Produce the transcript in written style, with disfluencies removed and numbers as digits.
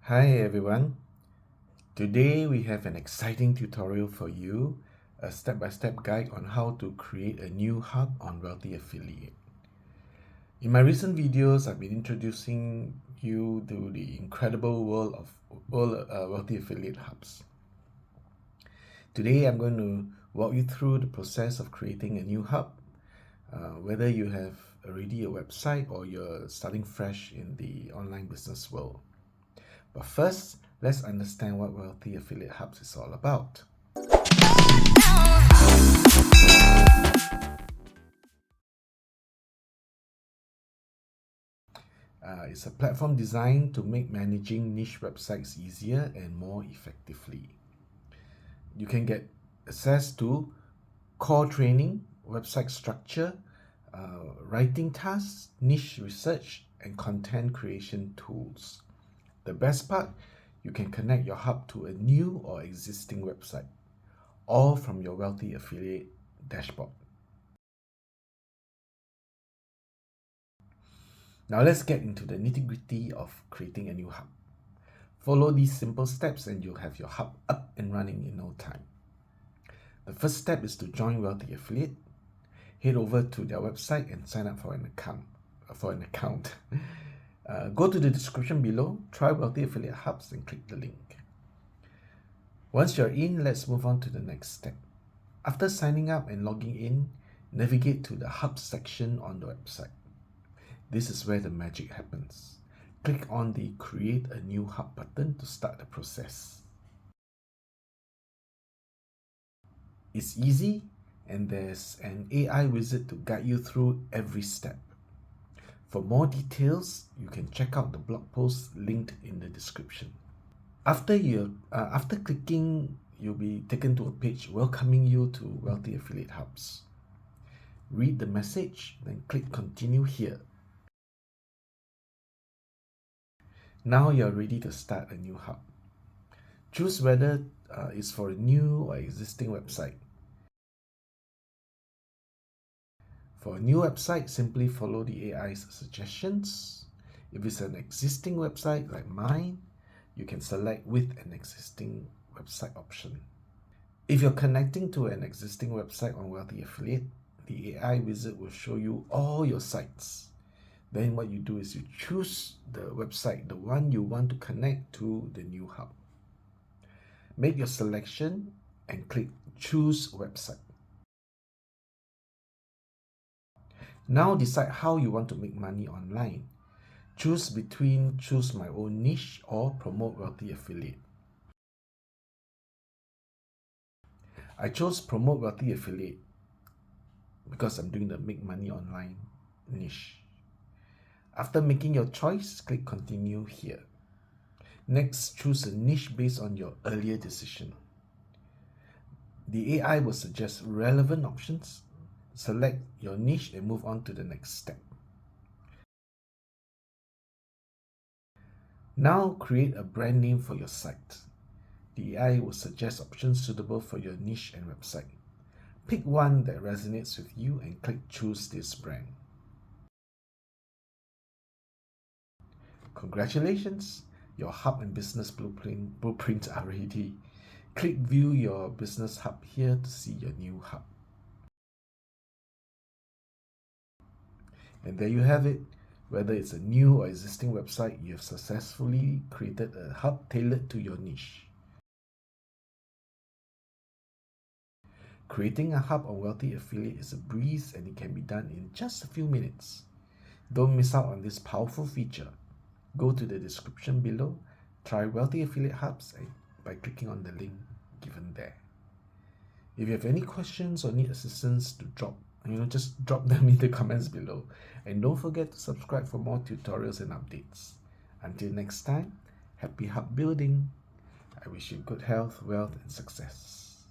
Hi everyone. Today we have an exciting tutorial for you, a step-by-step guide on how to create a new hub on Wealthy Affiliate. In my recent videos, I've been introducing you to the incredible world of Wealthy Affiliate hubs. Today I'm going to walk you through the process of creating a new hub, whether you have already a website or you're starting fresh in the online business world. But first, let's understand what Wealthy Affiliate Hubs is all about. It's a platform designed to make managing niche websites easier and more effectively. You can get access to core training, website structure, writing tasks, niche research, and content creation tools. The best part, you can connect your hub to a new or existing website, all from your Wealthy Affiliate dashboard. Now let's get into the nitty-gritty of creating a new hub. Follow these simple steps and you'll have your hub up and running in no time. The first step is to join Wealthy Affiliate. Head over to their website and sign up for an account. Go to the description below, try Wealthy Affiliate Hubs and click the link. Once you're in, let's move on to the next step. After signing up and logging in, navigate to the Hubs section on the website. This is where the magic happens. Click on the Create a New Hub button to start the process. It's easy, and there's an AI wizard to guide you through every step. For more details, you can check out the blog post linked in the description. After clicking, you'll be taken to a page welcoming you to Wealthy Affiliate Hubs. Read the message, then click Continue here. Now you're ready to start a new hub. Choose whether it's for a new or existing website. For a new website, simply follow the AI's suggestions. If it's an existing website like mine, you can select with an existing website option. If you're connecting to an existing website on Wealthy Affiliate, the AI wizard will show you all your sites. Then what you do is you choose the website, the one you want to connect to the new hub. Make your selection and click Choose Website. Now decide how you want to make money online. Choose between Choose My Own Niche or Promote Wealthy Affiliate. I chose Promote Wealthy Affiliate because I'm doing the Make Money Online niche. After making your choice, click Continue here. Next, choose a niche based on your earlier decision. The AI will suggest relevant options. Select your niche and move on to the next step. Now create a brand name for your site. The AI will suggest options suitable for your niche and website. Pick one that resonates with you and click Choose this brand. Congratulations! Your hub and business blueprints are ready. Click View your business hub here to see your new hub. And there you have it. Whether it's a new or existing website, you have successfully created a hub tailored to your niche. Creating a hub on Wealthy Affiliate is a breeze and it can be done in just a few minutes. Don't miss out on this powerful feature. Go to the description below, try Wealthy Affiliate Hubs by clicking on the link given there. If you have any questions or need assistance to just drop them in the comments below. And don't forget to subscribe for more tutorials and updates. Until next time, happy hub building. I wish you good health, wealth, and success.